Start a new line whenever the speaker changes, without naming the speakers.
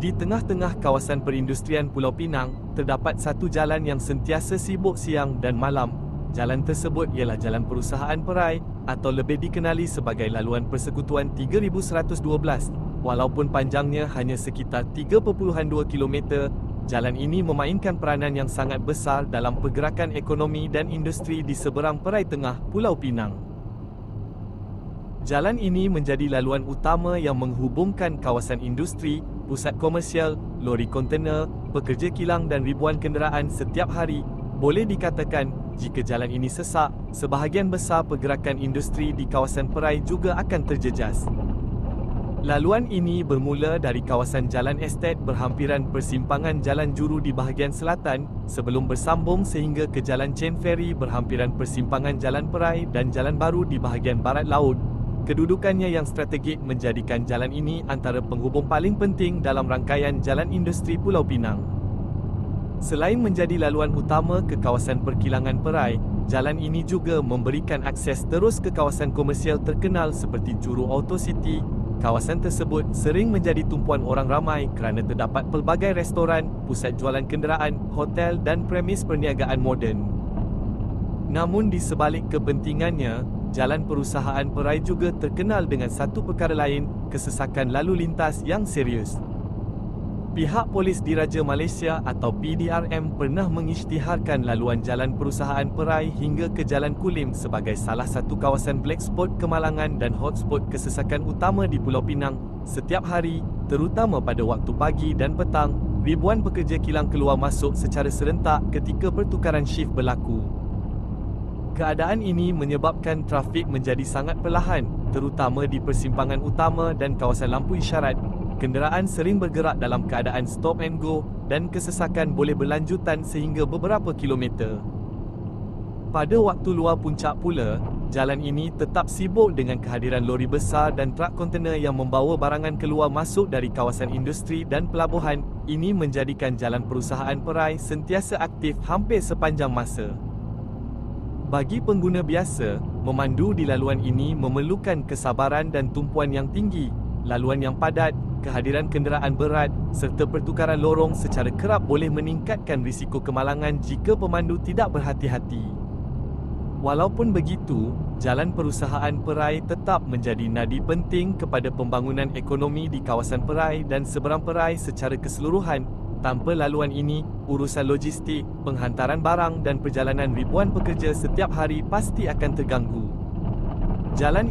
Di tengah-tengah kawasan perindustrian Pulau Pinang, terdapat satu jalan yang sentiasa sibuk siang dan malam. Jalan tersebut ialah Jalan Perusahaan Perai atau lebih dikenali sebagai laluan persekutuan 3112. Walaupun panjangnya hanya sekitar 3.2 km, jalan ini memainkan peranan yang sangat besar dalam pergerakan ekonomi dan industri di seberang Perai Tengah, Pulau Pinang. Jalan ini menjadi laluan utama yang menghubungkan kawasan industri, pusat komersial, lori kontainer, pekerja kilang dan ribuan kenderaan setiap hari. Boleh dikatakan, jika jalan ini sesak, sebahagian besar pergerakan industri di kawasan Perai juga akan terjejas. Laluan ini bermula dari kawasan Jalan Estet berhampiran persimpangan Jalan Juru di bahagian selatan, sebelum bersambung sehingga ke Jalan Chain Ferry berhampiran persimpangan Jalan Perai dan Jalan Baru di bahagian barat laut. Kedudukannya yang strategik menjadikan jalan ini antara penghubung paling penting dalam rangkaian jalan industri Pulau Pinang. Selain menjadi laluan utama ke kawasan perkilangan Perai, jalan ini juga memberikan akses terus ke kawasan komersial terkenal seperti Juru Auto City. Kawasan tersebut sering menjadi tumpuan orang ramai kerana terdapat pelbagai restoran, pusat jualan kenderaan, hotel dan premis perniagaan moden. Namun di sebalik kepentingannya, Jalan Perusahaan Perai juga terkenal dengan satu perkara lain, kesesakan lalu lintas yang serius. Pihak Polis Diraja Malaysia atau PDRM pernah mengisytiharkan laluan Jalan Perusahaan Perai hingga ke Jalan Kulim sebagai salah satu kawasan black spot kemalangan dan hotspot kesesakan utama di Pulau Pinang. Setiap hari, terutama pada waktu pagi dan petang, ribuan pekerja kilang keluar masuk secara serentak ketika pertukaran shift berlaku. Keadaan ini menyebabkan trafik menjadi sangat perlahan, terutama di persimpangan utama dan kawasan lampu isyarat. Kenderaan sering bergerak dalam keadaan stop and go dan kesesakan boleh berlanjutan sehingga beberapa kilometer. Pada waktu luar puncak pula, jalan ini tetap sibuk dengan kehadiran lori besar dan trak kontainer yang membawa barangan keluar masuk dari kawasan industri dan pelabuhan. Ini menjadikan Jalan Perusahaan Perai sentiasa aktif hampir sepanjang masa. Bagi pengguna biasa, memandu di laluan ini memerlukan kesabaran dan tumpuan yang tinggi. Laluan yang padat, kehadiran kenderaan berat, serta pertukaran lorong secara kerap boleh meningkatkan risiko kemalangan jika pemandu tidak berhati-hati. Walaupun begitu, Jalan Perusahaan Perai tetap menjadi nadi penting kepada pembangunan ekonomi di kawasan Perai dan seberang Perai secara keseluruhan. Tanpa laluan ini, urusan logistik, penghantaran barang dan perjalanan ribuan pekerja setiap hari pasti akan terganggu. Jalan